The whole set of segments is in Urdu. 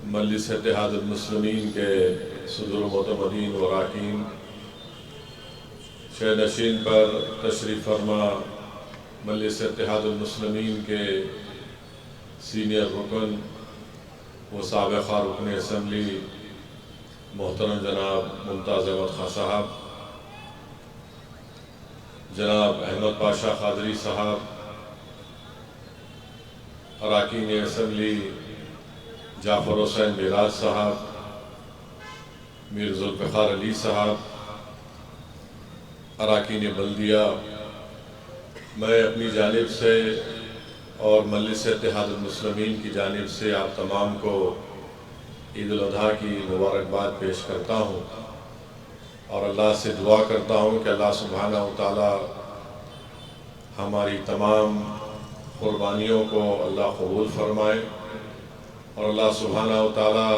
مجلس اتحاد المسلمین کے صدر معتمدین و اراکین، شہ نشین پر تشریف فرما مجلس اتحاد المسلمین کے سینئر رکن و سابقہ رکن اسمبلی محترم جناب ممتاز احمد خان صاحب، جناب احمد پاشا قادری صاحب، اراکین اسمبلی جعفر حسین میراج صاحب، میر ذوالفقار علی صاحب، اراکین بلدیہ، میں اپنی جانب سے اور مجلس اتحاد المسلمین کی جانب سے آپ تمام کو عید الاضحیٰ کی مبارکباد پیش کرتا ہوں اور اللہ سے دعا کرتا ہوں کہ اللہ سبحانہ و تعالی ہماری تمام قربانیوں کو اللہ قبول فرمائے، اور اللہ سبحانہ و تعالی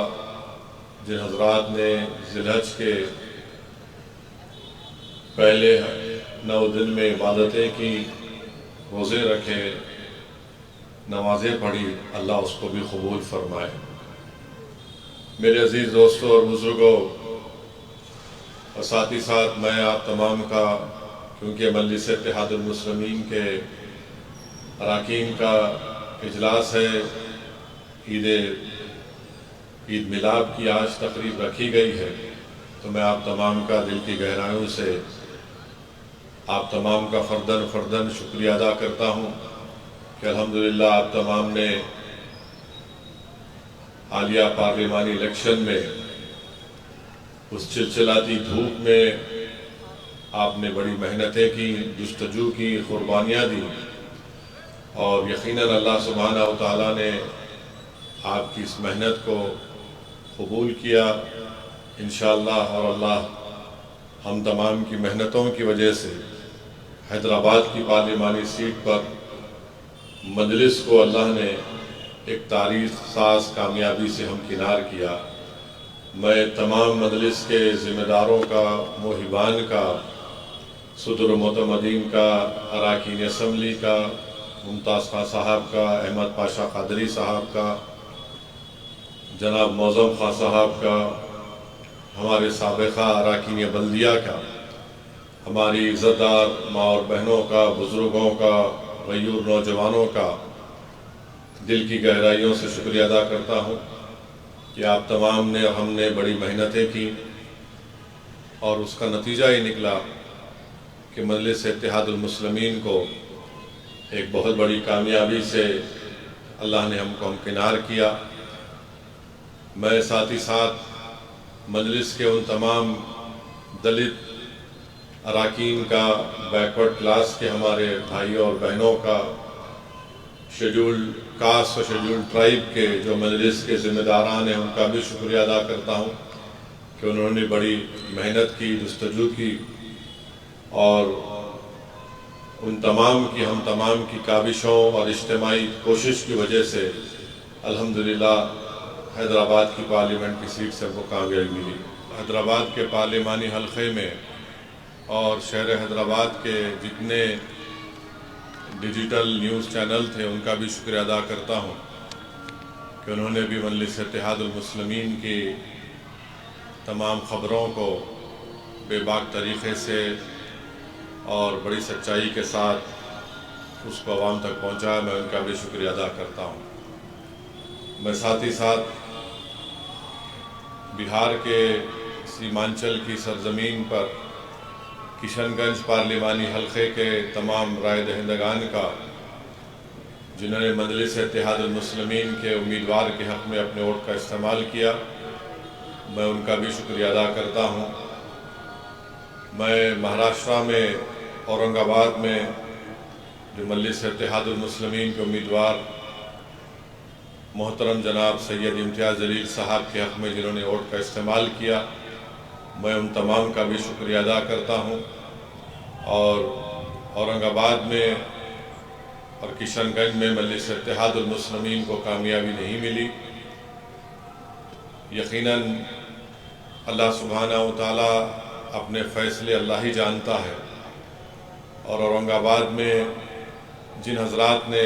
جن حضرات نے ذی الحج کے پہلے 9 دن میں عبادتیں کی، روزے رکھے، نمازیں پڑھی، اللہ اس کو بھی قبول فرمائے۔ میرے عزیز دوستوں اور بزرگوں اور ساتھ ہی ساتھ میں آپ تمام کا، کیونکہ مجلس اتحاد المسلمین کے اراکین کا اجلاس ہے، عید میلاد کی آج تقریب رکھی گئی ہے، تو میں آپ تمام کا دل کی گہرائیوں سے آپ تمام کا فرداً شکریہ ادا کرتا ہوں کہ الحمدللہ آپ تمام نے حالیہ پارلیمانی الیکشن میں اس چلچلاتی دھوپ میں آپ نے بڑی محنتیں کی، جستجو کی، قربانیاں دی، اور یقیناً اللہ سبحانہ و تعالیٰ نے آپ کی اس محنت کو قبول کیا انشاءاللہ، اور اللہ ہم تمام کی محنتوں کی وجہ سے حیدرآباد کی پارلیمانی سیٹ پر مجلس کو اللہ نے ایک تاریخ ساز کامیابی سے ہمکنار کیا۔ میں تمام مجلس کے ذمہ داروں کا، موہبان کا، صدر معتمدین کا، اراکین اسمبلی کا، ممتاز خان صاحب کا، احمد پاشا قادری صاحب کا، جناب معظم خان صاحب کا، ہمارے سابقہ اراکین بلدیہ کا، ہماری عزت دار ماں اور بہنوں کا، بزرگوں کا، غیور نوجوانوں کا دل کی گہرائیوں سے شکریہ ادا کرتا ہوں کہ آپ تمام نے، ہم نے بڑی محنتیں کی، اور اس کا نتیجہ یہ نکلا کہ مجلس اتحاد المسلمین کو ایک بہت بڑی کامیابی سے اللہ نے ہم کو ہمکنار کیا۔ میں ساتھ ہی ساتھ مجلس کے ان تمام دلت اراکین کا، بیکورڈ کلاس کے ہمارے بھائیوں اور بہنوں کا، شیڈول کاسٹ اور شیڈول ٹرائب کے جو مجلس کے ذمہ داران ہیں، ان کا بھی شکریہ ادا کرتا ہوں کہ انہوں نے بڑی محنت کی، جستجو کی، اور ان تمام کی، ہم تمام کی کاوشوں اور اجتماعی کوشش کی وجہ سے الحمدللہ حیدرآباد کی پارلیمنٹ کی سیٹ سے ہم کو کامیابی ملی۔ حیدرآباد کے پارلیمانی حلقے میں اور شہر حیدرآباد کے جتنے ڈیجیٹل نیوز چینل تھے، ان کا بھی شکریہ ادا کرتا ہوں کہ انہوں نے بھی مجلس اتحاد المسلمین کی تمام خبروں کو بے باک طریقے سے اور بڑی سچائی کے ساتھ اس کو عوام تک پہنچایا، میں ان کا بھی شکریہ ادا کرتا ہوں۔ میں ساتھ ہی ساتھ بہار کے سیمانچل کی سرزمین پر کشن گنج پارلیمانی حلقے کے تمام رائے دہندگان کا، جنہوں نے مجلس اتحاد المسلمین کے امیدوار کے حق میں اپنے ووٹ کا استعمال کیا، میں ان کا بھی شکریہ ادا کرتا ہوں۔ میں مہاراشٹرا میں اورنگ آباد میں جو مجلس اتحاد المسلمین کے امیدوار محترم جناب سید امتیاز جلیل صاحب کے حق میں جنہوں نے ووٹ کا استعمال کیا، میں ان تمام کا بھی شکریہ ادا کرتا ہوں۔ اور اورنگ آباد میں اور کشن گنج میں مجلس اتحاد المسلمین کو کامیابی نہیں ملی، یقیناً اللہ سبحانہ و تعالی اپنے فیصلے اللہ ہی جانتا ہے، اور اورنگ آباد میں جن حضرات نے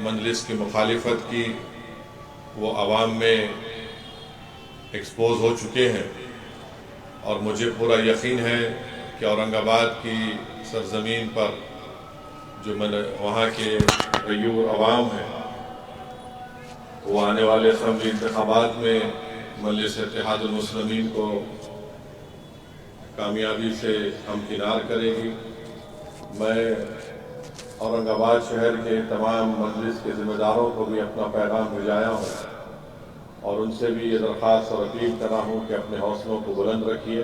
مجلس کی مخالفت کی، وہ عوام میں ایکسپوز ہو چکے ہیں، اور مجھے پورا یقین ہے کہ اورنگ آباد کی سرزمین پر جو وہاں کے غیور عوام ہیں وہ آنے والے اسمبلی انتخابات میں مجلس اتحاد المسلمین کو کامیابی سے ہمکنار کرے گی۔ میں اورنگ آباد شہر کے تمام مجلس کے ذمہ داروں کو بھی اپنا پیغام بھیجایا ہوں اور ان سے بھی یہ درخواست اور اپیل کرا ہوں کہ اپنے حوصلوں کو بلند رکھیے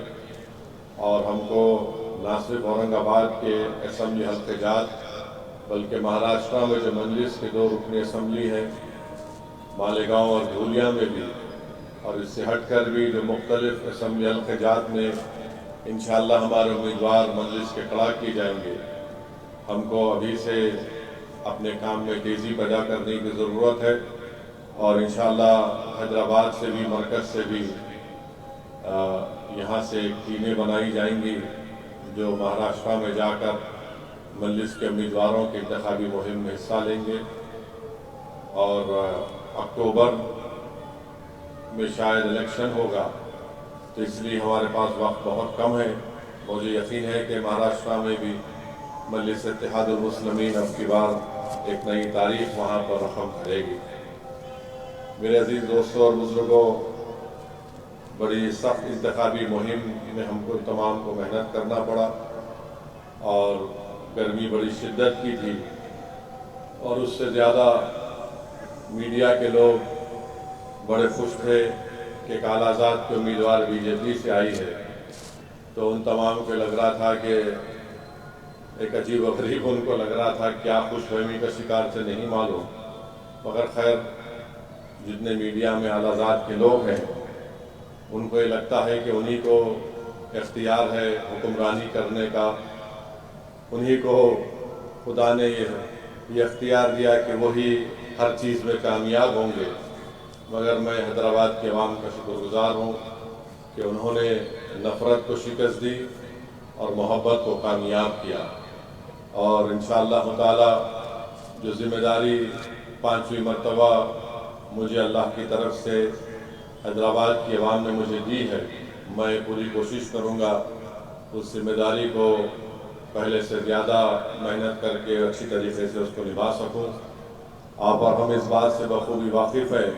اور ہم کو نہ صرف اورنگ آباد کے اسمبلی حلقے جات بلکہ مہاراشٹرا میں جو مجلس کے 2 رکنی اسمبلی ہیں مالیگاؤں اور دھولیا میں بھی، اور اس سے ہٹ کر بھی جو مختلف اسمبلی حلقے جات میں انشاءاللہ ہمارے امیدوار مجلس کے کھڑا کیے جائیں گے، ہم کو ابھی سے اپنے کام میں تیزی پیدا کرنے کی ضرورت ہے، اور انشاءاللہ حیدرآباد سے بھی مرکز سے بھی یہاں سے ٹیمیں بنائی جائیں گی جو مہاراشٹرا میں جا کر مجلس کے امیدواروں کے انتخابی مہم میں حصہ لیں گے، اور اکتوبر میں شاید الیکشن ہوگا، تو اس لیے ہمارے پاس وقت بہت کم ہے۔ مجھے یقین ہے کہ مہاراشٹرا میں بھی مجلس اتحاد المسلمین اب کی بار ایک نئی تاریخ وہاں پر رقم کرے گی۔ میرے عزیز دوستوں اور بزرگوں، بڑی سخت انتخابی مہم میں ہم کو تمام کو محنت کرنا پڑا، اور گرمی بڑی شدت کی تھی، اور اس سے زیادہ میڈیا کے لوگ بڑے خوش تھے کہ کالا آزاد کے امیدوار بی جے پی سے آئی ہے، تو ان تمام کو لگ رہا تھا کہ ایک عجیب و غریب ان کو لگ رہا تھا کیا خوش فہمی کا شکار سے نہیں معلوم، مگر خیر جتنے میڈیا میں اعلی ذات کے لوگ ہیں ان کو یہ لگتا ہے کہ انہی کو اختیار ہے حکمرانی کرنے کا، انہی کو خدا نے یہ اختیار دیا کہ وہی ہر چیز میں کامیاب ہوں گے، مگر میں حیدرآباد کے عوام کا شکر گزار ہوں کہ انہوں نے نفرت کو شکست دی اور محبت کو کامیاب کیا، اور انشاءاللہ تعالی جو ذمہ داری 5ویں مرتبہ مجھے اللہ کی طرف سے حیدرآباد کی عوام نے مجھے دی ہے، میں پوری کوشش کروں گا اس ذمہ داری کو پہلے سے زیادہ محنت کر کے اچھی طریقے سے اس کو نبھا سکوں۔ آپ اور ہم اس بات سے بخوبی واقف ہیں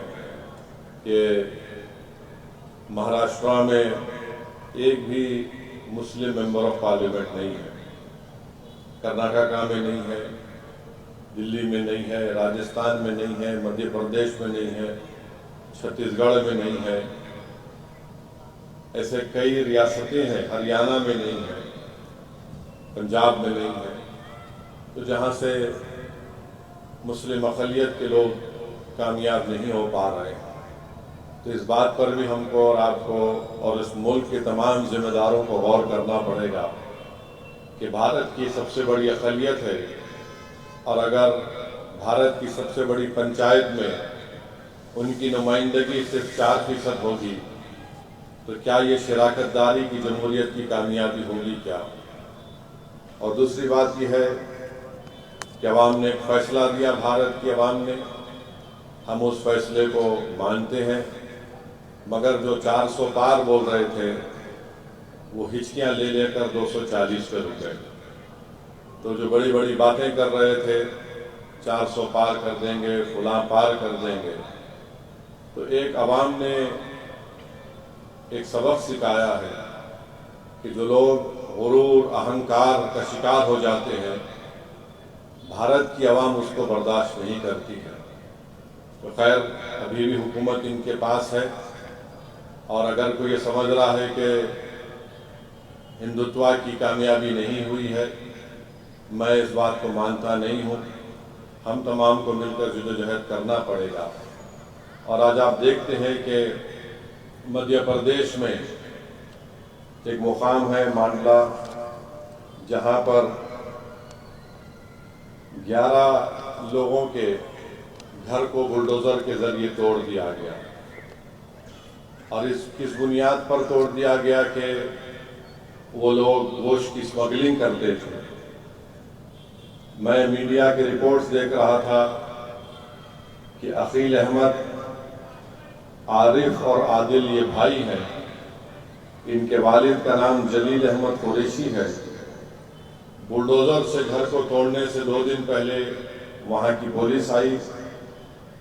کہ مہاراشٹرا میں ایک بھی مسلم ممبر آف پارلیمنٹ نہیں ہے، کرناٹکا میں نہیں ہے، دلی میں نہیں ہے، راجستھان میں نہیں ہے، مدھیہ پردیش میں نہیں ہے، چھتیس گڑھ میں نہیں ہے، ایسے کئی ریاستیں ہیں، ہریانہ میں نہیں ہے، پنجاب میں نہیں ہے، تو جہاں سے مسلم اقلیت کے لوگ کامیاب نہیں ہو پا رہے ہیں، تو اس بات پر بھی ہم کو اور آپ کو اور اس ملک کے تمام ذمہ داروں کو غور کرنا پڑے گا کہ بھارت کی سب سے بڑی اقلیت ہے، اور اگر بھارت کی سب سے بڑی پنچایت میں ان کی نمائندگی صرف 4% ہوگی تو کیا یہ شراکت داری کی جمہوریت کی کامیابی ہوگی کیا؟ اور دوسری بات یہ ہے کہ عوام نے ایک فیصلہ دیا، بھارت کی عوام نے، ہم اس فیصلے کو مانتے ہیں، مگر جو 400 پار بول رہے تھے وہ ہچکیاں لے لے کر 240 پہ رک گئے، تو جو بڑی بڑی باتیں کر رہے تھے 400 پار کر دیں گے، فلاں پار کر دیں گے، تو ایک عوام نے ایک سبق سکھایا ہے کہ جو لوگ غرور اہنکار کا شکار ہو جاتے ہیں بھارت کی عوام اس کو برداشت نہیں کرتی ہے، تو خیر ابھی بھی حکومت ان کے پاس ہے، اور اگر کوئی یہ سمجھ رہا ہے کہ ہندوتوا کی کامیابی نہیں ہوئی ہے، میں اس بات کو مانتا نہیں ہوں، ہم تمام کو مل کر جدوجہد کرنا پڑے گا، اور آج آپ دیکھتے ہیں کہ مدھیہ پردیش میں ایک مقام ہے مانڈلا، جہاں پر 11 لوگوں کے گھر کو بلڈوزر کے ذریعے توڑ دیا گیا، اور اس بنیاد پر توڑ دیا گیا کہ وہ لوگ گوشت کی اسمگلنگ کرتے تھے۔ میں میڈیا کے رپورٹس دیکھ رہا تھا کہ عقیل احمد عارف اور عادل یہ بھائی ہیں، ان کے والد کا نام جلیل احمد قریشی ہے۔ بلڈوزر سے گھر کو توڑنے سے 2 دن پہلے وہاں کی پولیس آئی،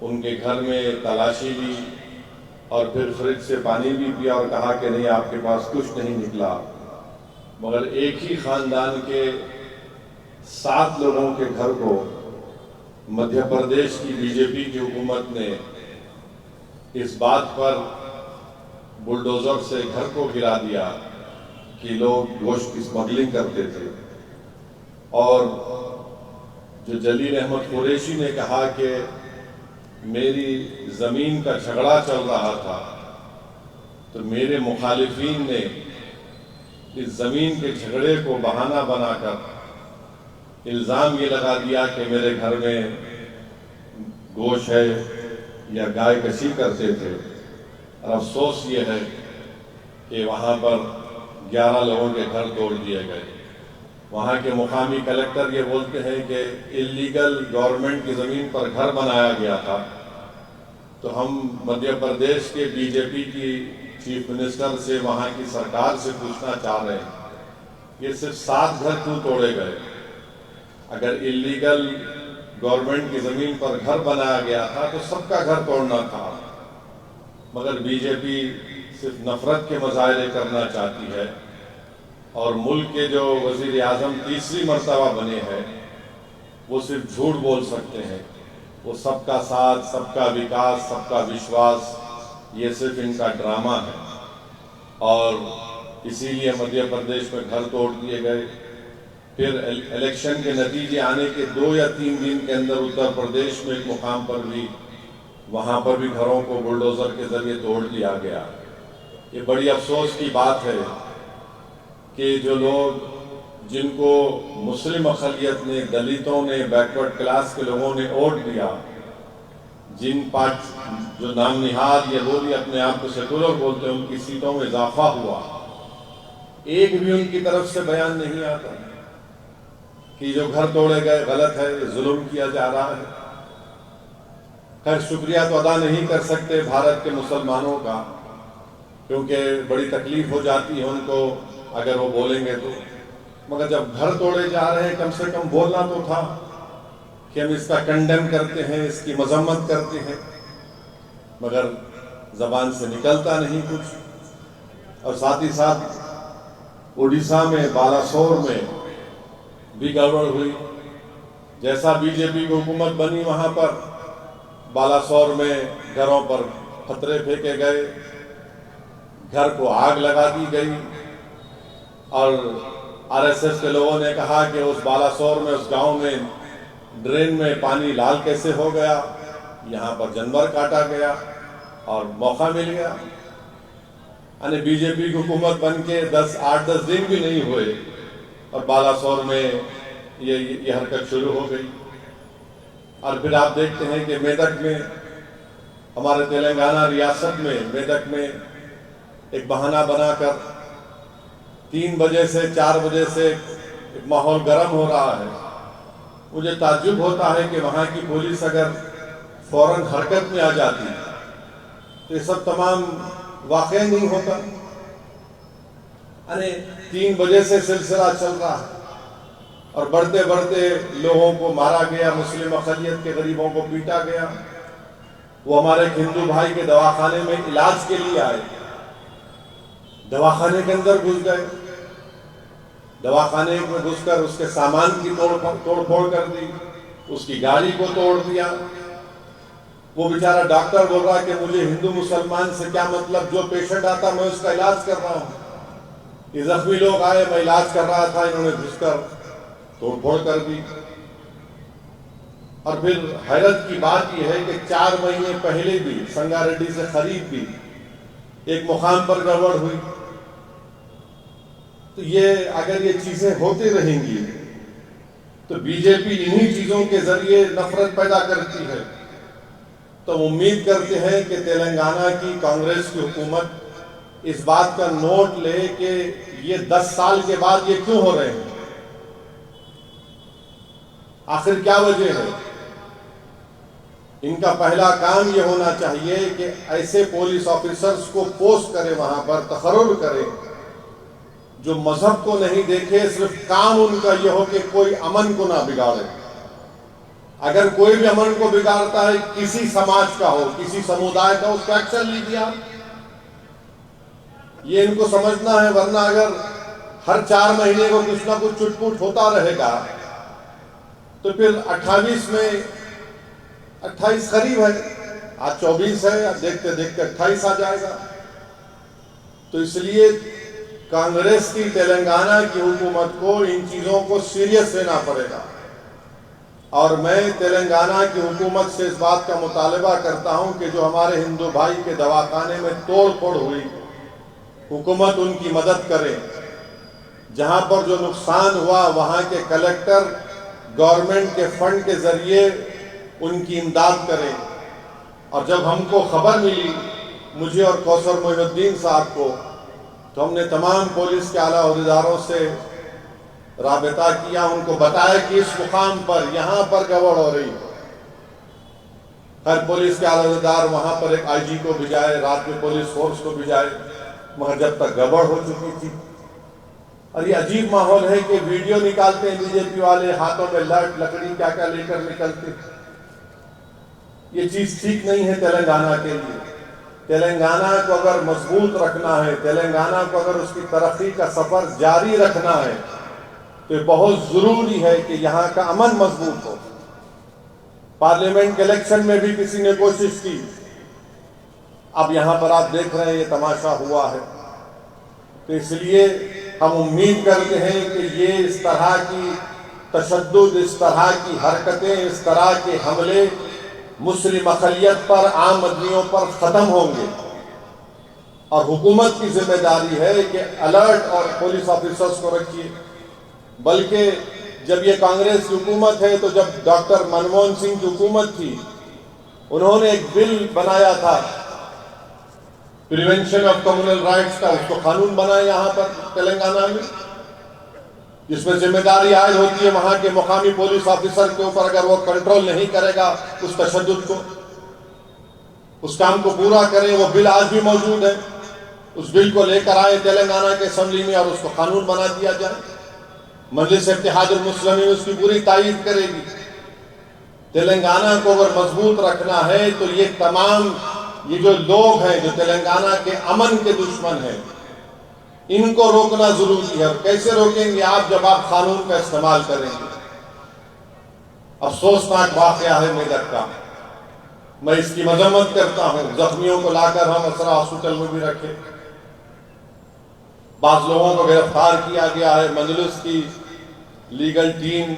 ان کے گھر میں تلاشی لی اور پھر فریج سے پانی بھی پیا اور کہا کہ نہیں، آپ کے پاس کچھ نہیں نکلا، مگر ایک ہی خاندان کے 7 لوگوں کے گھر کو مدھیہ پردیش کی بی جے پی کی حکومت نے اس بات پر بلڈوزر سے گھر کو گرا دیا کہ لوگ گوشت کی اسمگلنگ کرتے تھے۔ اور جو جلیل احمد قریشی نے کہا کہ میری زمین کا جھگڑا چل رہا تھا تو میرے مخالفین نے اس زمین کے جھگڑے کو بہانہ بنا کر الزام یہ لگا دیا کہ میرے گھر میں گوشت ہے یا گائے کشی کرتے تھے، اور افسوس یہ ہے کہ وہاں پر 11 لوگوں کے گھر توڑ دیے گئے۔ وہاں کے مقامی کلیکٹر یہ بولتے ہیں کہ اللیگل گورنمنٹ کی زمین پر گھر بنایا گیا تھا، تو ہم مدھیہ پردیش کے بی جے پی کی چیف منسٹر سے، وہاں کی سرکار سے پوچھنا چاہ رہے ہیں یہ صرف 7 گھر کیوں توڑے گئے؟ اگر اللیگل گورنمنٹ کی زمین پر گھر بنایا گیا تھا تو سب کا گھر توڑنا تھا، مگر بی جے پی صرف نفرت کے مظاہرے کرنا چاہتی ہے، اور ملک کے جو وزیر اعظم تیسری مرتبہ بنے ہیں وہ صرف جھوٹ بول سکتے ہیں، وہ سب کا ساتھ، سب کا وکاس، سب کا وشواس، یہ صرف ان کا ڈرامہ ہے۔ اور اسی لیے مدھیہ پردیش میں گھر توڑ دیے گئے۔ پھر الیکشن کے نتیجے آنے کے 2 یا 3 دن کے اندر اتر پردیش میں ایک مقام پر بھی، وہاں پر بھی گھروں کو بلڈوزر کے ذریعے توڑ دیا گیا۔ یہ بڑی افسوس کی بات ہے کہ جو لوگ، جن کو مسلم اقلیت نے، دلتوں نے، بیکورڈ کلاس کے لوگوں نے ووٹ دیا، جو نام نہاد یا وہ بھی اپنے آپ کو سیکولر بولتے ہیں، ان کی سیٹوں میں اضافہ ہوا، ایک بھی ان کی طرف سے بیان نہیں آتا کہ جو گھر توڑے گئے غلط ہے، ظلم کیا جا رہا ہے۔ خیر، شکریہ تو ادا نہیں کر سکتے بھارت کے مسلمانوں کا، کیونکہ بڑی تکلیف ہو جاتی ہے ان کو اگر وہ بولیں گے تو، مگر جب گھر توڑے جا رہے ہیں کم سے کم بولنا تو تھا کہ ہم اس کا کنڈیم کرتے ہیں، اس کی مذمت کرتے ہیں، مگر زبان سے نکلتا نہیں کچھ۔ اور ساتھ ہی ساتھ اڑیسہ میں بالاسور میں بھی گڑبڑ ہوئی، جیسا بی جے پی کی حکومت بنی وہاں پر بالاسور میں گھروں پر پتھرے پھینکے گئے، گھر کو آگ لگا دی گئی، اور آر ایس ایس کے لوگوں نے کہا کہ اس بالاسور میں، اس گاؤں میں ڈرین میں پانی لال کیسے ہو گیا، یہاں پر جانور کاٹا گیا اور موقع مل گیا۔ یعنی بی جے پی کی حکومت بن کے 8-10 دن بھی نہیں ہوئے اور بالاسور میں یہ حرکت شروع ہو گئی۔ اور پھر آپ دیکھتے ہیں کہ میدک میں، ہمارے تلنگانہ ریاست میں میدک میں ایک بہانہ بنا کر 3 بجے سے 4 بجے سے ایک ماحول گرم ہو رہا ہے۔ مجھے تعجب ہوتا ہے کہ وہاں کی پولیس اگر فوراً حرکت میں آ جاتی تو یہ سب تمام واقع نہیں ہوتا۔ یعنی 3 بجے سے سلسلہ چل رہا ہے اور بڑھتے بڑھتے لوگوں کو مارا گیا، مسلم اقلیت کے غریبوں کو پیٹا گیا۔ وہ ہمارے ہندو بھائی کے دواخانے میں علاج کے لیے آئے، دواخانے کے اندر گھس گئے، دواخانے میں گھس کر اس کے سامان کی توڑ پھوڑ کر دی، اس کی گاڑی کو توڑ دیا۔ وہ بیچارہ ڈاکٹر بول رہا ہے کہ مجھے ہندو مسلمان سے کیا مطلب، جو پیشنٹ آتا میں اس کا علاج کر رہا ہوں۔ یہ زخمی لوگ آئے، میں علاج کر رہا تھا، انہوں نے گھس کر توڑ پھوڑ کر دی۔ اور پھر حیرت کی بات یہ ہے کہ 4 مہینے پہلے بھی سنگا ریڈی سے خرید بھی ایک مقام پر گڑبڑ ہوئی۔ تو یہ اگر یہ چیزیں ہوتی رہیں گی تو بی جے پی انہی چیزوں کے ذریعے نفرت پیدا کرتی ہے۔ تو امید کرتے ہیں کہ تلنگانہ کی کانگریس کی حکومت اس بات کا نوٹ لے کہ یہ 10 سال کے بعد یہ کیوں ہو رہے ہیں، آخر کیا وجہ ہے۔ ان کا پہلا کام یہ ہونا چاہیے کہ ایسے پولیس آفیسرز کو پوسٹ کرے، وہاں پر تقرر کرے جو مذہب کو نہیں دیکھے، صرف کام ان کا یہ ہو کہ کوئی امن کو نہ بگاڑے۔ اگر کوئی بھی امن کو بگاڑتا ہے، کسی سماج کا ہو، کسی سمودائے کا ہو، اس کا ایکشن لیجیے آپ۔ یہ ان کو سمجھنا ہے، ورنہ اگر ہر 4 مہینے کو کچھ نہ کچھ چٹ پوٹ ہوتا رہے گا تو پھر 28 میں 28 قریب ہے، آج 24 ہے، دیکھتے دیکھتے 28 آ جائے گا۔ تو اس لیے کانگریس کی تلنگانہ کی حکومت کو ان چیزوں کو سیریس لینا پڑے گا، اور میں تلنگانہ کی حکومت سے اس بات کا مطالبہ کرتا ہوں کہ جو ہمارے ہندو بھائی کے دواخانے میں توڑ پھوڑ ہوئی، حکومت ان کی مدد کرے۔ جہاں پر جو نقصان ہوا وہاں کے کلیکٹر گورنمنٹ کے فنڈ کے ذریعے ان کی امداد کریں۔ اور جب ہم کو خبر ملی، مجھے اور کوثر محی الدین صاحب کو، تو ہم نے تمام پولیس کے اعلیٰ عہدیداروں سے رابطہ کیا، ان کو بتایا کہ اس مقام پر یہاں پر گڑبڑ ہو رہی ہے۔ ہر پولیس کے اعلیٰ عہدیدار وہاں پر ایک آئی جی کو بھیجائے، رات میں پولیس فورس کو بھیجائے، مگر جب تک گڑبڑ ہو چکی تھی۔ اور یہ عجیب ماحول ہے کہ ویڈیو نکالتے ہیں بی جے پی والے، ہاتھوں میں لٹ لکڑی کیا کیا لے کر نکلتے۔ یہ چیز ٹھیک نہیں ہے تلنگانہ کے لیے۔ تلنگانہ کو اگر مضبوط رکھنا ہے، تلنگانہ کو اگر اس کی ترقی کا سفر جاری رکھنا ہے، تو یہ بہت ضروری ہے کہ یہاں کا امن مضبوط ہو۔ پارلیمنٹ کے الیکشن میں بھی کسی نے کوشش کی، اب یہاں پر آپ دیکھ رہے ہیں یہ تماشا ہوا ہے۔ تو اس لیے ہم امید کرتے ہیں کہ یہ اس طرح کی تشدد، اس طرح کی حرکتیں، اس طرح کے حملے مسلم اقلیت پر، عام آدمیوں پر ختم ہوں گے۔ اور حکومت کی ذمہ داری ہے کہ الرٹ اور پولیس آفیسرز کو رکھیے۔ بلکہ جب یہ کانگریس کی حکومت ہے، تو جب ڈاکٹر منموہن سنگھ کی حکومت تھی، انہوں نے ایک بل بنایا تھا پریونشن آف کمیونل رائٹس کا، اس کو قانون بنایا یہاں پر تلنگانہ میں، جس میں ذمہ داری عائد ہوتی ہے وہاں کے مقامی پولیس آفیسر کے اوپر، اگر وہ کنٹرول نہیں کرے گا اس تشدد کو، اس کام کو پورا کرے۔ وہ بل آج بھی موجود ہے، اس بل کو لے کر آئے تلنگانہ کے اسمبلی میں اور اس کو قانون بنا دیا جائے۔ مجلس اتحاد المسلمین اس کی پوری تائید کرے گی۔ تلنگانہ کو اگر مضبوط رکھنا ہے تو یہ تمام یہ جو لوگ ہیں جو تلنگانہ کے امن کے دشمن ہیں، ان کو روکنا ضروری ہے۔ اور کیسے روکیں گے آپ؟ جب آپ قانون کا استعمال کریں گے۔ افسوسناک واقعہ ہے میدک کا، میں اس کی مذمت کرتا ہوں۔ زخمیوں کو لا کر ہم اسرا ہاسپٹل میں بھی رکھے، بعض لوگوں کو گرفتار کیا گیا ہے۔ مجلس کی لیگل ٹیم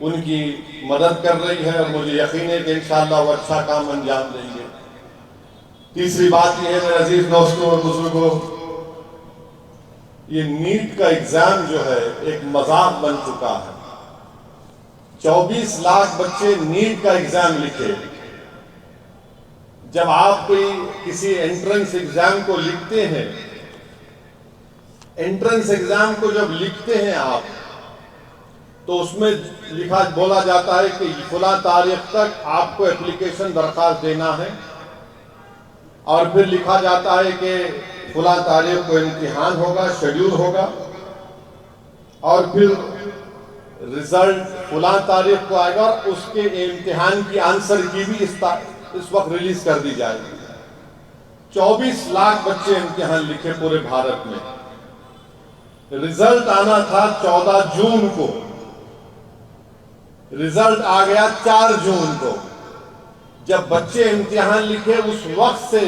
ان کی مدد کر رہی ہے، اور مجھے یقین ہے کہ انشاءاللہ وہ اچھا کام انجام دیں گے۔ تیسری بات یہ ہے میرے عزیز دوستوں اور بزرگوں، یہ نیٹ کا ایگزام جو ہے ایک مذاق بن چکا ہے۔ 24 لاکھ بچے نیٹ کا ایگزام لکھے۔ جب آپ کوئی کسی انٹرنس ایگزام کو لکھتے ہیں، انٹرنس ایگزام کو جب لکھتے ہیں آپ، تو اس میں بولا جاتا ہے کہ فلاں تاریخ تک آپ کو اپلیکیشن درخواست دینا ہے، اور پھر لکھا جاتا ہے کہ فلاں تاریخ کو امتحان ہوگا، شیڈیول ہوگا، اور پھر رزلٹ فلاں تاریخ کو آئے گا، اور اس کے امتحان کی آنسر کی بھی اس وقت ریلیز کر دی جائے گی۔ 24 لاکھ بچے امتحان لکھے پورے بھارت میں۔ رزلٹ آنا تھا 14 جون کو، رزلٹ آ گیا 4 جون کو۔ جب بچے امتحان لکھے اس وقت سے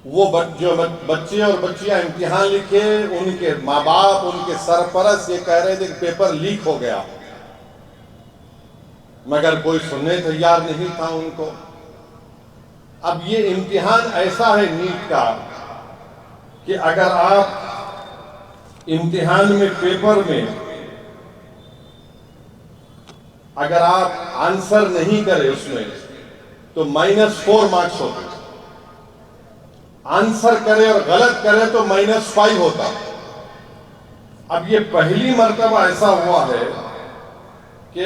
وہ جو بچے اور بچیاں امتحان لکھے، ان کے ماں باپ، ان کے سرپرست یہ کہہ رہے تھے کہ پیپر لیک ہو گیا، مگر کوئی سننے تیار نہیں تھا ان کو۔ اب یہ امتحان ایسا ہے نیٹ کا کہ اگر آپ امتحان میں پیپر میں اگر آپ آنسر نہیں کرے اس میں تو -4 مارکس ہوتے، آنسر کرے اور غلط کرے تو -5 ہوتا۔ اب یہ پہلی مرتبہ ایسا ہوا ہے کہ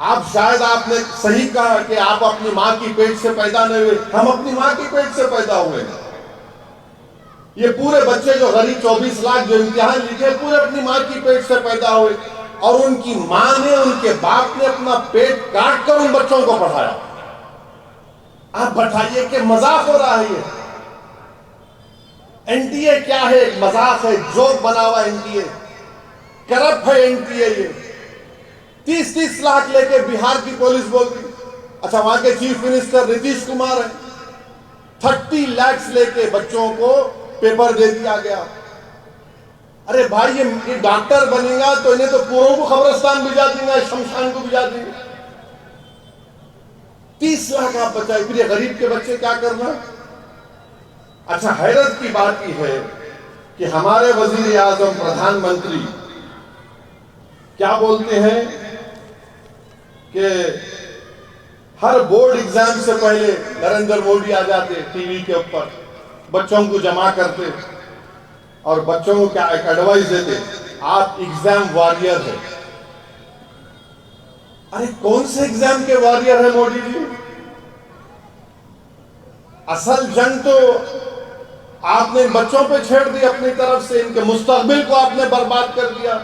آپ شاید آپ نے صحیح کہا کہ آپ اپنی ماں کی پیٹ سے پیدا نہیں ہوئے، ہم اپنی ماں کی پیٹ سے پیدا ہوئے ہیں۔ یہ پورے بچے جو غریب 24 لاکھ جو امتحان لکھے پورے اپنی ماں کی پیٹ سے پیدا ہوئے، اور ان کی ماں نے ان کے باپ نے اپنا پیٹ کاٹ کر ان بچوں کو پڑھایا۔ آپ بتائیے کہ مذاق ہو رہا ہے یہ؟ این ٹی اے کیا ہے؟ ایک مذاق ہے، جوک بنا ہوا این ٹی اے، کرپٹ ہے این ٹی اے۔ یہ 30 لاکھ لے کے بہار کی پولیس بول رہی، اچھا وہاں کے چیف منسٹر نتیش کمار ہیں، 30 لاکھ لے کے بچوں کو پیپر دے دیا گیا۔ ارے بھائی یہ ڈاکٹر بنے گا تو انہیں تو پوروں کو قبرستان بھجا دیں گے، شمشان کو بھجا دیں گے۔ 30 لاکھ آپ بچائے، پھر یہ غریب کے بچے کیا کرنا؟ اچھا حیرت کی بات یہ ہے کہ ہمارے وزیر اعظم پردھان منتری کیا بولتے ہیں کہ ہر بورڈ ایگزام سے پہلے نریندر مودی آ جاتے ٹی وی کے اوپر، بچوں کو جمع کرتے اور بچوں کو کیا ایک ایڈوائز دیتے، آپ ایگزام واریر ہیں۔ ارے کون سے ایگزام کے واریر ہیں مودی جی؟ اصل جنگ تو آپ نے بچوں پہ چھیڑ دی اپنی طرف سے، ان کے مستقبل کو آپ نے برباد کر دیا،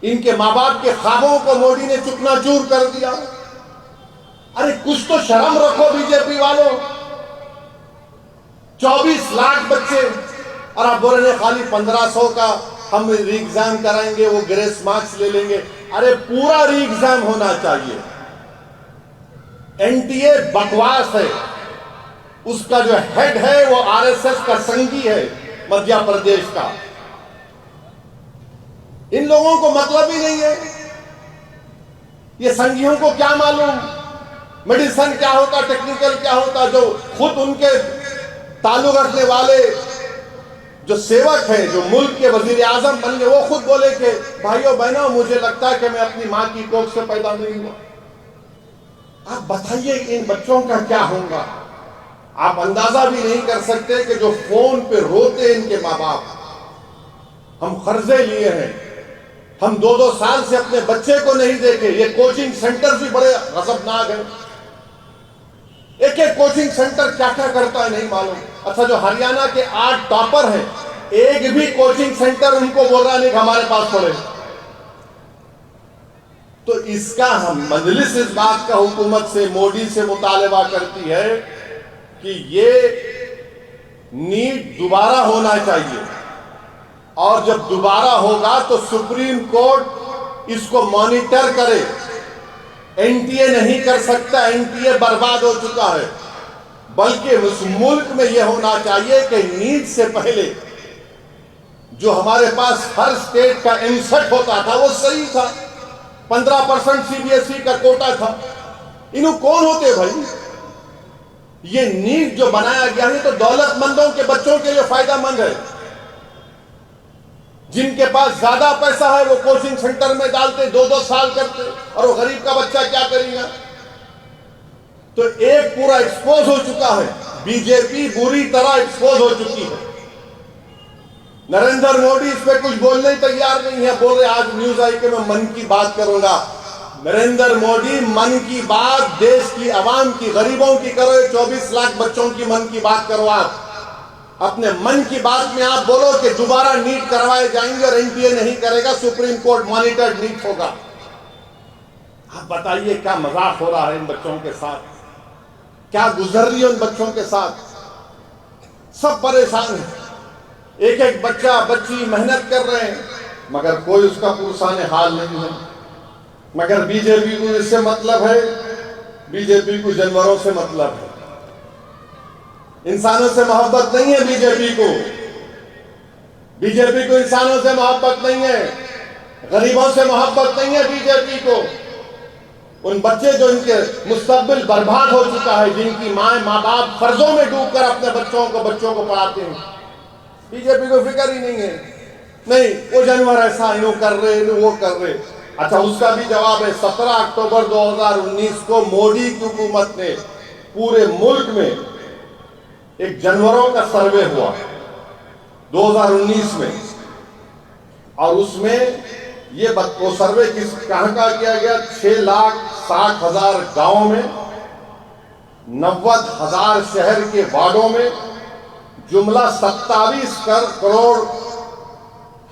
ان کے ماں باپ کے خوابوں کو مودی نے چکنا چور کر دیا۔ ارے کچھ تو شرم رکھو بی جے پی والوں، 24 لاکھ بچے، اور آپ بول رہے ہیں خالی 1500 کا ہم ری ایگزام کرائیں گے، وہ گریس مارکس لے لیں گے۔ ارے پورا ری ایگزام ہونا چاہیے۔ این ٹی اے بکواس ہے، اس کا جو ہیڈ ہے وہ آر ایس ایس کا سنگھی ہے مدھیہ پردیش کا۔ ان لوگوں کو مطلب ہی نہیں ہے، یہ سنگھیوں کو کیا معلوم میڈیسن کیا ہوتا، ٹیکنیکل کیا ہوتا، جو خود ان کے تعلق رکھنے والے جو سیوک ہیں جو ملک کے وزیر اعظم بن گئے، وہ خود بولے کہ بھائیو بہنوں مجھے لگتا ہے کہ میں اپنی ماں کی کوکھ سے پیدا نہیں ہوا۔ آپ بتائیے ان بچوں کا کیا ہوگا؟ آپ اندازہ بھی نہیں کر سکتے کہ جو فون پہ روتے ان کے ماں باپ، ہم قرضے لیے ہیں، ہم 2 سال سے اپنے بچے کو نہیں دیکھے، یہ کوچنگ سینٹر بھی بڑے غضبناک ہیں، ایک ایک کوچنگ سینٹر کیا کیا کرتا ہے نہیں معلوم۔ اچھا جو ہریانہ کے 8 ٹاپر ہیں، ایک بھی کوچنگ سینٹر ان کو بول رہا نہیں کہ ہمارے پاس پڑھے۔ تو اس کا ہم مجلس اس بات کا حکومت سے مودی سے مطالبہ کرتی ہے کہ یہ نیٹ دوبارہ ہونا چاہیے، اور جب دوبارہ ہوگا تو سپریم کورٹ اس کو مانیٹر کرے۔ این ٹی اے نہیں کر سکتا، این ٹی اے برباد ہو چکا ہے، بلکہ اس ملک میں یہ ہونا چاہیے کہ نیٹ سے پہلے جو ہمارے پاس ہر سٹیٹ کا M.Set ہوتا تھا وہ صحیح تھا، 15% سی بی ایس ای کا کوٹا تھا۔ انہوں کون ہوتے بھائی؟ یہ نیٹ جو بنایا گیا ہے تو دولت مندوں کے بچوں کے لیے فائدہ مند ہے، جن کے پاس زیادہ پیسہ ہے وہ کوچنگ سینٹر میں ڈالتے، 2 سال کرتے، اور وہ غریب کا بچہ کیا کرے گا؟ تو ایک پورا ایکسپوز ہو چکا ہے، بی جے پی بری طرح ایکسپوز ہو چکی ہے۔ نریندر مودی اس پہ کچھ بولنے تیار نہیں ہے، بول رہے آج نیوز آئی کہ میں من کی بات کروں گا۔ نریندر مودی من کی بات دیش کی عوام کی غریبوں کی کرو، 24 لاکھ بچوں کی من کی بات کرو۔ آپ اپنے من کی بات میں آپ بولو کہ دوبارہ نیٹ کروائے جائیں گے اور این ٹی اے نہیں کرے گا، سپریم کورٹ مانیٹرڈ نیٹ ہوگا۔ آپ بتائیے کیا مذاق ہو رہا ہے ان بچوں کے ساتھ، کیا گزر رہی ہے ان بچوں کے ساتھ؟ سب پریشان ہیں، ایک ایک بچہ بچی محنت کر رہے ہیں مگر کوئی اس کا پرسان حال نہیں ہے۔ مگر بی جے پی کو اس سے مطلب ہے، بی جے پی کو جانوروں سے مطلب ہے، انسانوں سے محبت نہیں ہے بی جے پی کو۔ بی جے پی کو انسانوں سے محبت نہیں ہے، غریبوں سے محبت نہیں ہے بی جے پی کو۔ ان بچے جو ان کے مستقبل برباد ہو چکا ہے، جن کی ماں باپ قرضوں میں ڈوب کر اپنے بچوں کو پڑھاتے ہیں، بی جے پی کو فکر ہی نہیں ہے، نہیں وہ جانور ایسا انہوں کر رہے انہوں وہ کر رہے۔ اچھا اس کا بھی جواب ہے، 17 اکتوبر 2019 کو مودی کی حکومت نے پورے ملک میں ایک جانوروں کا سروے ہوا 2019 میں، اور اس میں یہ وہ سروے کہاں کا کیا گیا؟ 6,60,000 گاؤں میں، 90,000 شہر کے وارڈوں میں، جملہ 27 کروڑ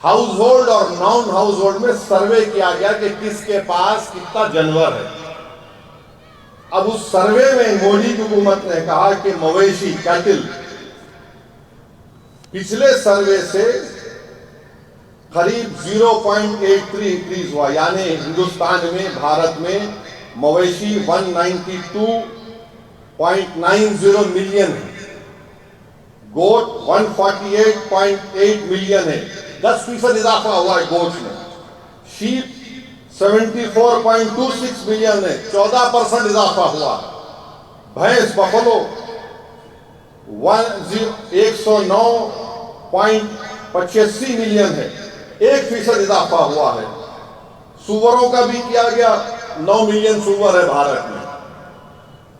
ہاؤس ہولڈ اور نان ہاؤس ہولڈ میں سروے کیا گیا کہ کس کے پاس کتنا جانور ہے۔ اب اس سروے میں مودی کی حکومت نے کہا کہ مویشی کیٹل پچھلے سروے سے قریب 0.83 انکریز ہوا، یعنی ہندوستان میں، بھارت میں مویشی 192.90 ملین ہے، گوٹ 148.8 ملین ہے، 10% اضافہ ہوا ہے گوٹ میں۔ شیپ 74.26 ملین ہے، 14% اضافہ ہوا۔ بھینس بفلو 109.85 ملین ہے، 1% اضافہ ہوا ہے۔ سوروں کا بھی کیا گیا، 9 ملین سور ہے بھارت میں۔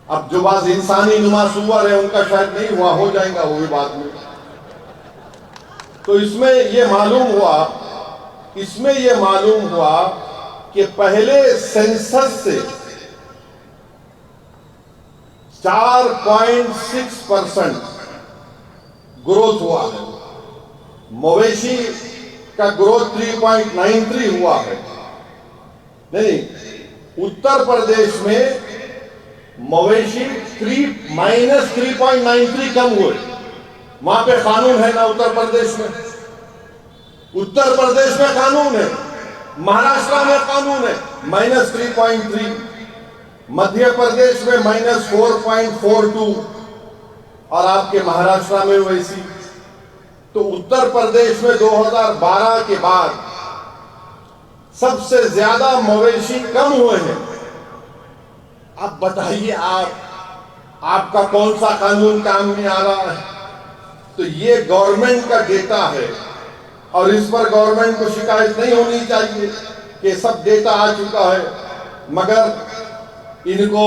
اب جو بعض انسانی نما سور ہے ان کا شاید نہیں ہوا، ہو جائیں گا وہ بھی بعد میں۔ تو اس میں یہ معلوم ہوا کہ پہلے سینسس سے 4.6% گروتھ ہوا ہے، مویشی کا گروتھ 3.93 ہوا ہے۔ نہیں، اتر پردیش میں مویشی -3.93 کم ہوئے۔ وہاں پہ قانون ہے نا اتر پردیش میں؟ اتر پردیش میں قانون ہے، مہاراشٹر میں قانون ہے -3.3، مدھیہ پردیش میں -4.42 اور آپ کے مہاراشٹر میں ویسی۔ تو اتر پردیش میں 2012 کے بعد سب سے زیادہ مویشی کم ہوئے ہیں۔ اب بتائیے آپ کا کون سا قانون کام میں آ رہا ہے؟ تو یہ گورنمنٹ کا ڈیٹا ہے اور اس پر گورنمنٹ کو شکایت نہیں ہونی چاہیے کہ سب ڈیٹا آ چکا ہے، مگر ان کو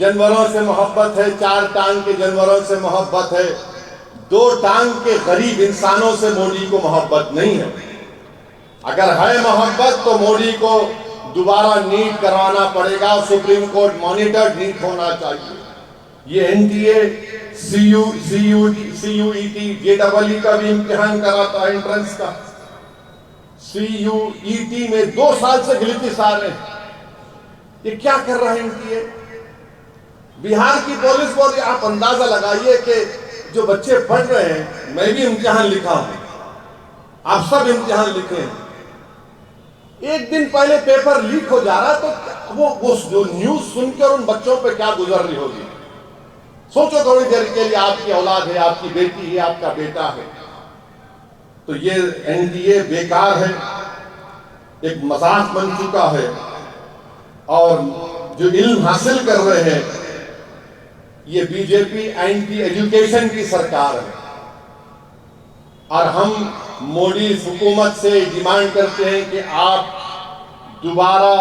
جانوروں سے محبت ہے، 4 ٹانگ کے جانوروں سے محبت ہے، 2 ٹانگ کے غریب انسانوں سے مودی کو محبت نہیں ہے۔ اگر ہے محبت تو مودی کو دوبارہ نیٹ کروانا پڑے گا، سپریم کورٹ مانیٹرڈ نیٹ ہونا چاہیے۔ یہ NTA CUET JEE کا بھی امتحان کراتا ہے، انٹرنس کا۔ CUET میں 2 سال سے گلٹس آ رہے ہیں۔ یہ کیا کر رہا ہے NTA؟ بہار کی پولیس کو آپ اندازہ لگائیے کہ جو بچے پڑھ رہے ہیں، میں بھی امتحان لکھا ہوں، آپ سب امتحان لکھے ہیں، ایک دن پہلے پیپر لیک ہو جا رہا تو وہ جو نیوز سن کر ان بچوں پہ کیا گزر رہی ہوگی؟ سوچو تھوڑی دیر کے لیے، آپ کی اولاد ہے، آپ کی بیٹی ہے، آپ کا بیٹا ہے۔ تو یہ NTA بیکار ہے، ایک مذاق بن چکا ہے، اور جو علم حاصل کر رہے ہیں یہ BJP اینٹی ایجوکیشن کی سرکار ہے۔ اور ہم مودی حکومت سے ڈیمانڈ کرتے ہیں کہ آپ دوبارہ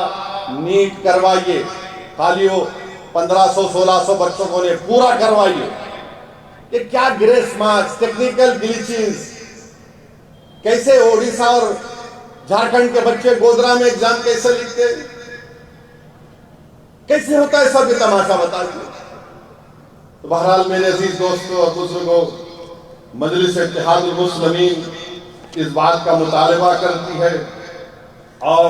نیٹ کروائیے، خالی وہ 1500-1600 بچوں کو نے پورا کروائیے۔ یہ کیا گریس مارکس، ٹیکنیکل گلیچز، کیسے اوڈیشہ اور جھارکھنڈ کے بچے گودرا میں ایگزام کیسے لکھتے، کیسے ہوتا ہے؟ سب یہ تماشا بتائیے۔ تو بہرحال میرے عزیز دوستوں اور بزرگوں، مجلس اتحاد المسلمین اس بات کا مطالبہ کرتی ہے، اور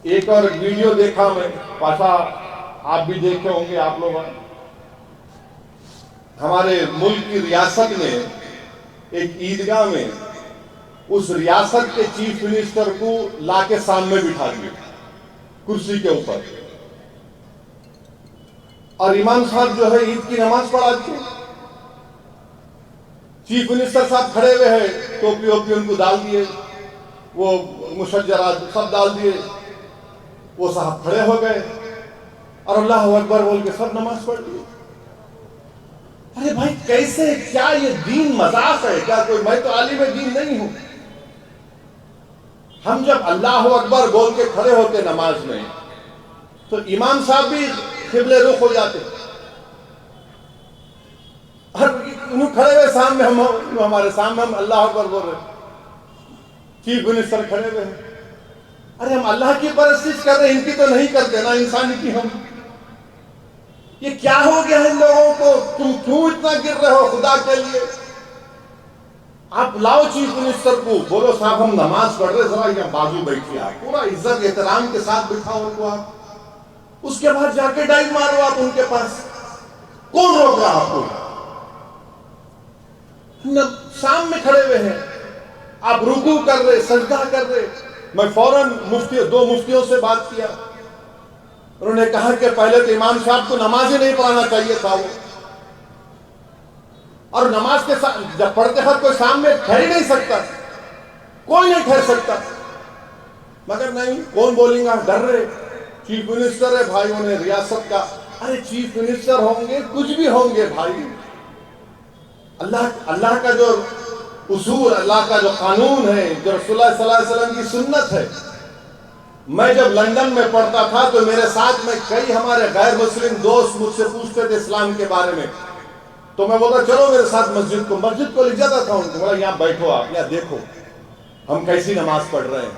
ایک اور ویڈیو دیکھا میں، پاشا آپ بھی دیکھے ہوں گے، آپ لوگ ہمارے ملک کی ریاست میں ایک عیدگاہ میں اس ریاست کے چیف منسٹر کو لا کے سامنے بٹھا دیا کرسی کے اوپر، اور امام صاحب جو ہے عید کی نماز پڑھاتے ہیں، چیف منسٹر صاحب کھڑے ہوئے ہیں، ٹوپی ووپی ان کو ڈال دیے، وہ مشجرات سب ڈال دیے، وہ صاحب کھڑے ہو گئے اور اللہ اکبر بول کے سب نماز پڑھ لی۔ ارے بھائی کیسے؟ کیا یہ دین مذاق ہے کیا؟ کوئی میں تو عالم دین نہیں ہوں۔ ہم جب اللہ اکبر بول کے کھڑے ہوتے نماز میں تو امام صاحب بھی قبلے رخ ہو جاتے، انہوں کھڑے ہوئے سامنے، ہمارے سامنے ہم اللہ اکبر بول رہے، چیف منسٹر کھڑے ہوئے ہیں، ارے ہم اللہ کی پرستش کر رہے ہیں، ان کی تو نہیں کرتے نا انسانی کی ہم. یہ کیا ہو گیا ہے ان لوگوں کو؟ تم کیوں اتنا گر رہے ہو خدا کے لیے؟ آپ لاؤ چیف منسٹر کو، بولو صاحب ہم نماز پڑھ رہے، ذرا یہاں بازو بیٹھیے، آپ پورا عزت احترام کے ساتھ بٹھاؤ ان کو. آپ اس کے بعد جا کے ڈائیو مارو آپ ان کے پاس. کون روک رہا آپ کو؟ شام میں کھڑے ہوئے ہیں، آپ رکوع کر رہے، سجدہ کر رہے. میں فوراً دو مفتیوں سے بات کیا، انہوں نے کہا کہ پہلے تو امام صاحب کو نماز ہی نہیں پڑھانا چاہیے تھا وہ، اور نماز کے ساتھ جب پڑھتے وقت کوئی سامنے ٹھہر ہی نہیں سکتا، کوئی نہیں ٹھہر سکتا. مگر نہیں، کون بولیں گا، ڈر رہے. چیف منسٹر ہے بھائیوں نے ریاست کا. ارے چیف منسٹر ہوں گے، کچھ بھی ہوں گے بھائی، اللہ کا جو اصول، اللہ کا جو قانون ہے، جو رسول اللہ صلی اللہ علیہ وسلم کی سنت ہے. میں جب لندن میں پڑھتا تھا تو میرے ساتھ میں کئی ہمارے غیر مسلم دوست مجھ سے پوچھتے تھے اسلام کے بارے میں، تو میں بولتا چلو میرے ساتھ مسجد کو لے جاتا تھا ان کو، بولا یہاں بیٹھو، آپ یہاں دیکھو ہم کیسی نماز پڑھ رہے ہیں.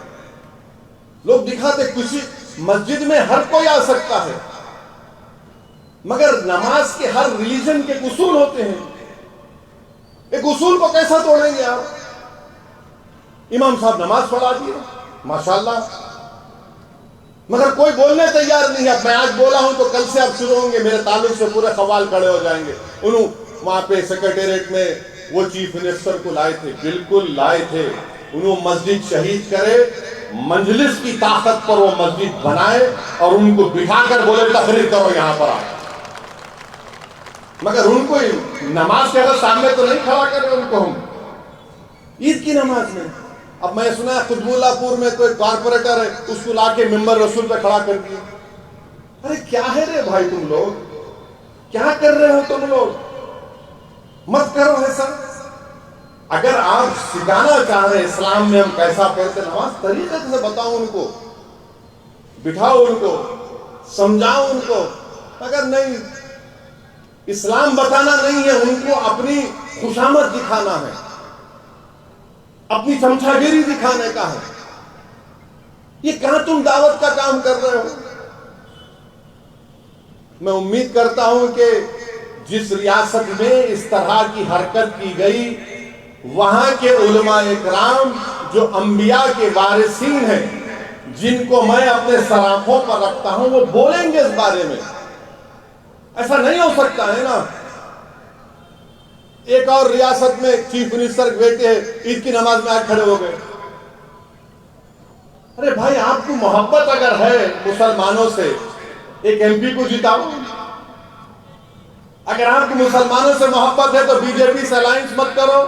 لوگ دکھاتے کسی مسجد میں ہر کوئی آ سکتا ہے، مگر نماز کے ہر ریلیجن کے اصول ہوتے ہیں. ایک اصول کو کیسا توڑیں گے آپ؟ امام صاحب نماز پڑھا دیے ماشاءاللہ، مگر کوئی بولنے تیار نہیں ہے. اب میں آج بولا ہوں تو کل سے اب شروع ہوں گے، میرے تعلق سے پورے قوال کھڑے ہو جائیں گے. انہوں وہاں پہ سیکرٹریٹ میں وہ چیف منسٹر کو لائے تھے، بالکل لائے تھے. انہوں مسجد شہید کرے، مجلس کی طاقت پر وہ مسجد بنائے اور ان کو بٹھا کر بولے تقریر کرو یہاں پر آ. مگر ان کو نماز کے سامنے تو نہیں کھڑا کرے ان کو ہم عید کی نماز میں. اب میں سنا ہے قطب اللہ پور میں کوئی کارپوریٹر ہے، اس کو لا کے ممبر رسول پہ کھڑا کر دیا. ارے کیا ہے رے بھائی، تم لوگ کیا کر رہے ہو؟ تم لوگ مت کرو ایسا. اگر آپ سکھانا چاہ رہے اسلام میں ہم کیسا پڑھتے نماز، طریقے سے بتاؤ ان کو، بٹھاؤ ان کو، سمجھاؤ ان کو. اگر نہیں، اسلام بتانا نہیں ہے ان کو، اپنی خوشامد دکھانا ہے، اپنی چمچا گیری دکھانے کا ہے. یہ کہاں تم دعوت کا کام کر رہے ہو؟ میں امید کرتا ہوں کہ جس ریاست میں اس طرح کی حرکت کی گئی، وہاں کے علماء اکرام جو انبیاء کے وارثین ہیں، جن کو میں اپنے سراخوں پر رکھتا ہوں، وہ بولیں گے اس بارے میں. ایسا نہیں ہو سکتا ہے نا. ایک اور ریاست میں چیف منسٹر بیٹے عید کی نماز میں آج کھڑے ہو گئے. ارے بھائی، آپ کو محبت اگر ہے مسلمانوں سے، ایک ایم پی کو جتاؤ. اگر آپ کو مسلمانوں سے محبت ہے تو بی جے پی سے الائنس مت کرو.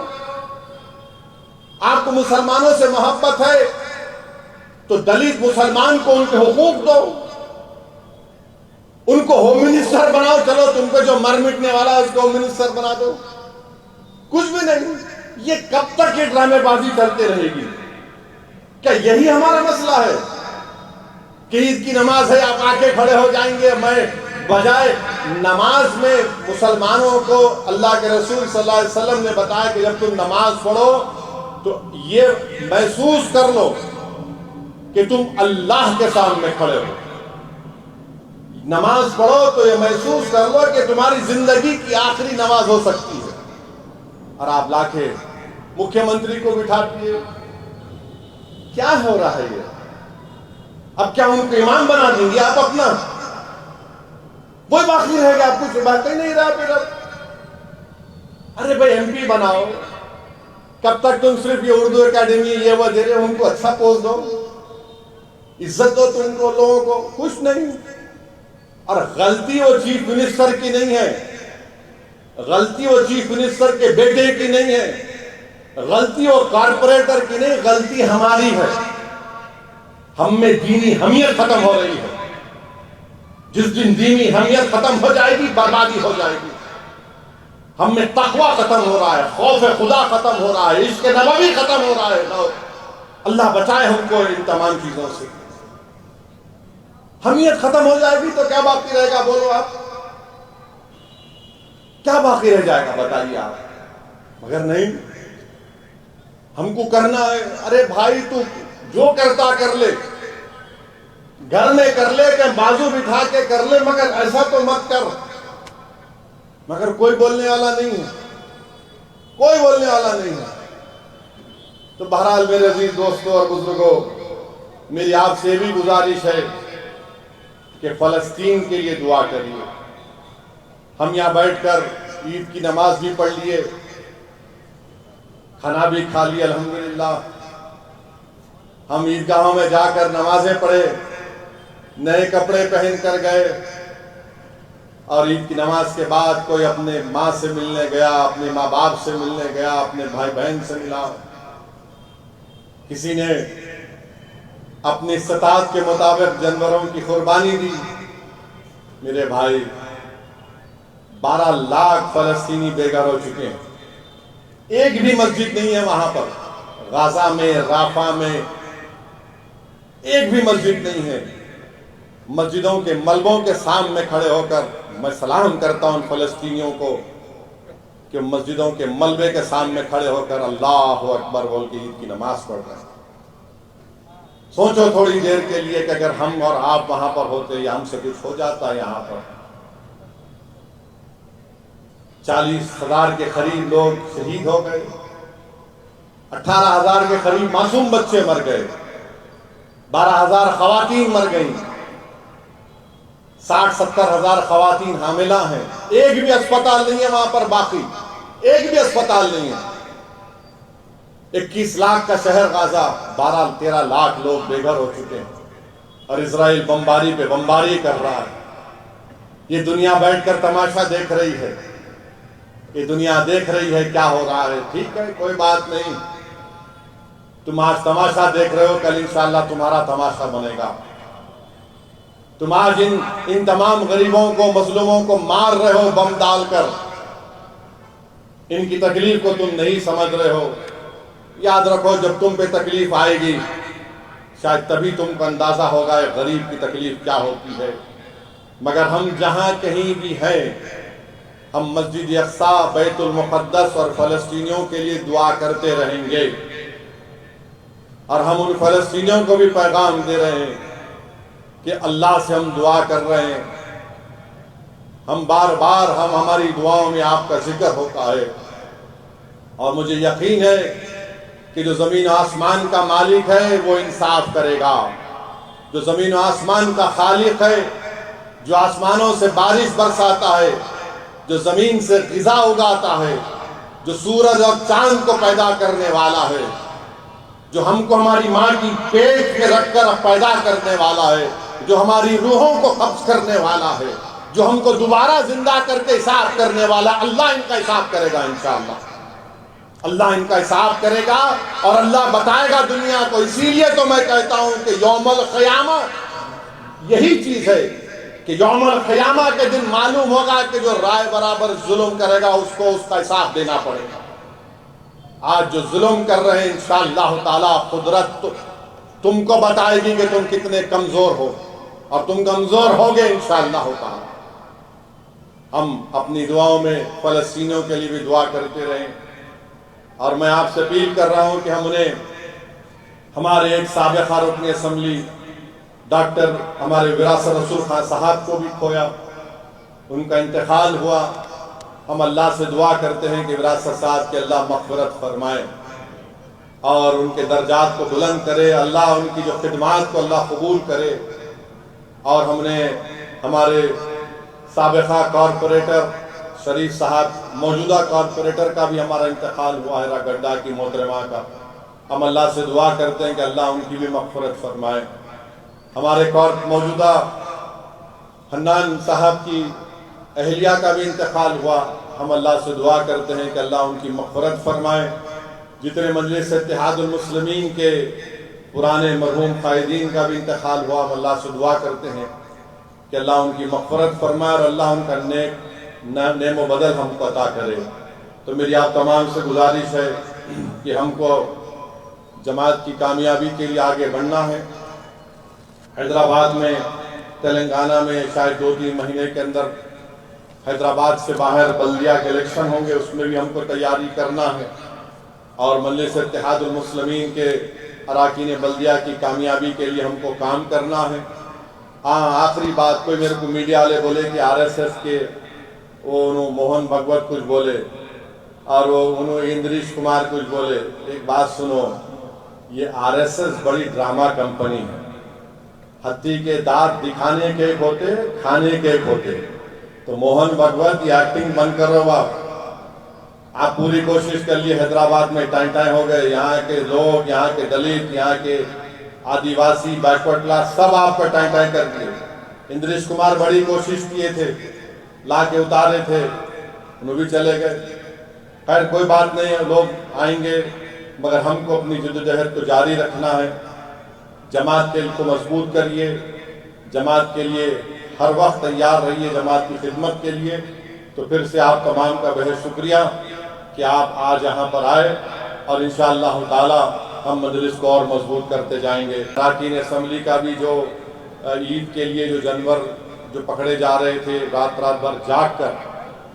آپ کو مسلمانوں سے محبت ہے تو دلت مسلمان کو ان کے حقوق دو، ان کو ہوم منسٹر بناؤ. چلو تم پہ جو مر مٹنے والا ہے اس کو ہوم منسٹر بنا دو. کچھ بھی نہیں. یہ کب تک یہ ڈرامے بازی چلتے رہے گی؟ کیا یہی ہمارا مسئلہ ہے کہ عید کی نماز ہے آپ آ کے کھڑے ہو جائیں گے؟ میں بجائے نماز میں مسلمانوں کو اللہ کے رسول صلی اللہ علیہ وسلم نے بتایا کہ جب تم نماز پڑھو تو یہ محسوس کر لو کہ تم اللہ کے سامنے کھڑے ہو. نماز پڑھو تو یہ محسوس کر لو کہ تمہاری زندگی کی آخری نماز ہو سکتی ہے. اور آپ لا کے مکھیہ منتری کو بٹھا دیے. کیا ہو رہا ہے یہ؟ اب کیا ان کو امام بنا دیں گے آپ اپنا؟ وہی باقی رہے گا، آپ کچھ باقی نہیں رہا پھر اب. ارے بھائی ایم پی بناؤ، کب تک تم صرف یہ اردو اکیڈمی یہ وہ دے رہے ہو؟ ان کو اچھا پوسٹ دو، عزت دو تم کو، لوگوں کو. کچھ نہیں. اور غلطی وہ چیف منسٹر کی نہیں ہے، غلطی وہ چیف منسٹر کے بیٹے کی نہیں ہے، غلطی وہ کارپوریٹر کی نہیں، غلطی ہماری ہے. ہم میں دینی حمیت ختم ہو رہی ہے. جس دن دینی حمیت ختم ہو جائے گی، بربادی ہو جائے گی. ہم میں تقوی ختم ہو رہا ہے، خوف خدا ختم ہو رہا ہے، عشق نبوی ختم ہو رہا ہے. اللہ بچائے ہم کو ان تمام چیزوں سے. حمیت ختم ہو جائے گی تو کیا باقی رہے گا؟ بولو آپ، کیا باقی رہ جائے گا؟ بتائیے آپ. مگر نہیں، ہم کو کرنا ہے. ارے بھائی تو جو کرتا کر لے، گھر میں کر لے کہ بازو بٹھا کے کر لے، مگر ایسا تو مت کر۔ مگر کوئی بولنے والا نہیں ہے، کوئی بولنے والا نہیں ہے۔ تو بہرحال میرے عزیز دوستوں اور بزرگوں، میری آپ سے بھی گزارش ہے کہ فلسطین کے لیے دعا کریے۔ ہم یہاں بیٹھ کر عید کی نماز بھی پڑھ لیے، کھانا بھی کھا لیے الحمدللہ، ہم عیدگاہوں میں جا کر نمازیں پڑھے، نئے کپڑے پہن کر گئے، اور عید کی نماز کے بعد کوئی اپنے ماں سے ملنے گیا، اپنے ماں باپ سے ملنے گیا، اپنے بھائی بہن سے ملا، کسی نے اپنی استطاعت کے مطابق جانوروں کی قربانی دی۔ میرے بھائی، 12 لاکھ فلسطینی بے گھر ہو چکے ہیں، ایک بھی مسجد نہیں ہے وہاں پر، غزہ میں، رافع میں ایک بھی مسجد نہیں ہے۔ مسجدوں کے ملبوں کے سامنے کھڑے ہو کر میں سلام کرتا ہوں فلسطینیوں کو کہ مسجدوں کے ملبے کے سامنے کھڑے ہو کر اللہ اکبر بول کے عید کی نماز پڑھ رہے ہیں۔ سوچو تھوڑی دیر کے لیے کہ اگر ہم اور آپ وہاں پر ہوتے یا ہم سے کچھ ہو جاتا یہاں پر۔ 40,000 کے قریب لوگ شہید ہو گئے، 18,000 کے قریب معصوم بچے مر گئے، 12,000 خواتین مر گئیں، 60-70 ہزار خواتین حاملہ ہیں، ایک بھی اسپتال نہیں ہے وہاں پر باقی، ایک بھی اسپتال نہیں ہے۔ 21 لاکھ کا شہر غزہ، 12-13 لاکھ لوگ بے گھر ہو چکے ہیں، اور اسرائیل بمباری پہ بمباری کر رہا ہے۔ یہ دنیا بیٹھ کر تماشا دیکھ رہی ہے، یہ دنیا دیکھ رہی ہے کیا ہو رہا ہے۔ ٹھیک ہے، کوئی بات نہیں، تم آج تماشا دیکھ رہے ہو، کل انشاءاللہ تمہارا تماشا بنے گا۔ تم آج ان تمام غریبوں کو، مظلوموں کو مار رہے ہو بم ڈال کر، ان کی تکلیف کو تم نہیں سمجھ رہے ہو۔ یاد رکھو، جب تم پہ تکلیف آئے گی شاید تبھی تم کو اندازہ ہوگا کہ غریب کی تکلیف کیا ہوتی ہے۔ مگر ہم جہاں کہیں بھی ہیں، ہم مسجد اقصی، بیت المقدس اور فلسطینیوں کے لیے دعا کرتے رہیں گے، اور ہم ان فلسطینیوں کو بھی پیغام دے رہے ہیں کہ اللہ سے ہم دعا کر رہے ہیں۔ ہم بار بار ہماری دعاؤں میں آپ کا ذکر ہوتا ہے، اور مجھے یقین ہے کہ جو زمین و آسمان کا مالک ہے وہ انصاف کرے گا، جو زمین و آسمان کا خالق ہے، جو آسمانوں سے بارش برساتا ہے، جو زمین سے غذا اگاتا ہے، جو سورج اور چاند کو پیدا کرنے والا ہے، جو ہم کو ہماری ماں کی پیٹ میں رکھ کر پیدا کرنے والا ہے، جو ہماری روحوں کو قبض کرنے والا ہے، جو ہم کو دوبارہ زندہ کر کے حساب کرنے والا، اللہ ان کا حساب کرے گا انشاءاللہ۔ اللہ ان کا حساب کرے گا اور اللہ بتائے گا دنیا کو۔ اسی لیے تو میں کہتا ہوں کہ یوم القیامہ یہی چیز ہے کہ یوم القیامہ کے دن معلوم ہوگا کہ جو رائے برابر ظلم کرے گا اس کو اس کا حساب دینا پڑے گا۔ آج جو ظلم کر رہے ہیں انشاءاللہ تعالی قدرت تم کو بتائے گی کہ تم کتنے کمزور ہو، اور تم کمزور ہوگے انشاءاللہ تعالی۔ ہم اپنی دعاؤں میں فلسطینیوں کے لیے بھی دعا کرتے رہیں، اور میں آپ سے اپیل کر رہا ہوں کہ ہم انہیں، ہمارے ایک سابقہ رکن اسمبلی ڈاکٹر ہمارے وراثت رسول خان صاحب کو بھی کھویا، ان کا انتقال ہوا۔ ہم اللہ سے دعا کرتے ہیں کہ وراثت صاحب کے اللہ مغفرت فرمائے اور ان کے درجات کو بلند کرے، اللہ ان کی جو خدمات کو اللہ قبول کرے۔ اور ہم نے ہمارے سابقہ کارپوریٹر شریف صاحب، موجودہ کارپوریٹر کا بھی ہمارا انتقال ہوا ہے، گڈھا کی محترمہ کا۔ ہم اللہ سے دعا کرتے ہیں کہ اللہ ان کی بھی مغفرت فرمائے۔ ہمارے موجودہ حنان صاحب کی اہلیہ کا بھی انتقال ہوا، ہم اللہ سے دعا کرتے ہیں کہ اللہ ان کی مغفرت فرمائے۔ جتنے مجلس اتحاد المسلمین کے پرانے مرحوم قائدین کا بھی انتقال ہوا، ہم اللہ سے دعا کرتے ہیں کہ اللہ ان کی مغفرت فرمائے اور اللہ ان کا نعم و بدل ہم کو عطا کرے۔ تو میری آپ تمام سے گزارش ہے کہ ہم کو جماعت کی کامیابی کے لیے آگے بڑھنا ہے۔ حیدرآباد میں، تلنگانہ میں شاید 2-3 مہینے کے اندر حیدرآباد سے باہر بلدیہ کے الیکشن ہوں گے، اس میں بھی ہم کو تیاری کرنا ہے، اور مجلس اتحاد المسلمین کے اراکین بلدیہ کی کامیابی کے لیے ہم کو کام کرنا ہے۔ ہاں آخری بات، کوئی میرے کو میڈیا والے بولے کہ آر ایس ایس کے وہ انہوں موہن بھگوت کچھ بولے اور وہ انہوں اندریش کمار کچھ بولے. ایک بات سنو، یہ آر ایس ایس بڑی ڈرامہ کمپنی ہے. ہتھی کے دانت دکھانے کے ایک ہوتے، کھانے کے ایک ہوتے. تو موہن بھگوت یہ ایکٹنگ بند کرو. آپ پوری کوشش کر لیے. حیدرآباد میں ٹائم ٹائم ہو گئے، یہاں کے لوگ، یہاں کے دلت، یہاں کے آدیواسی بیکورڈ کلاس سب آپ پر ٹائم ٹائم کر دیے. اندریش کمار بڑی کوشش کیے تھے، لا کے اتارے تھے، انہوں بھی چلے گئے. خیر کوئی بات نہیں ہے، لوگ آئیں گے، مگر ہم کو اپنی جدوجہد کو جاری رکھنا ہے. جماعت کو مضبوط کریے، جماعت کے لیے ہر وقت تیار رہیے، جماعت کی خدمت کے لیے. تو پھر سے آپ تمام کا بہت شکریہ کہ آپ آج یہاں پر آئے، اور انشاءاللہ تعالی ہم مجلس کو اور مضبوط کرتے جائیں گے. اراکین اسمبلی کا بھی جو عید کے لیے جو جانور جو پکڑے جا رہے تھے، رات بھر جاگ کر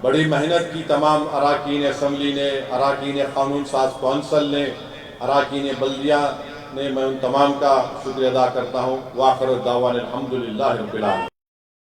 بڑی محنت کی تمام اراکین اسمبلی نے، اراکین قانون ساز کونسل نے، اراکین بلدیہ نے. میں ان تمام کا شکریہ ادا کرتا ہوں. وآخر الدعوانا الحمدللہ رب العالمین.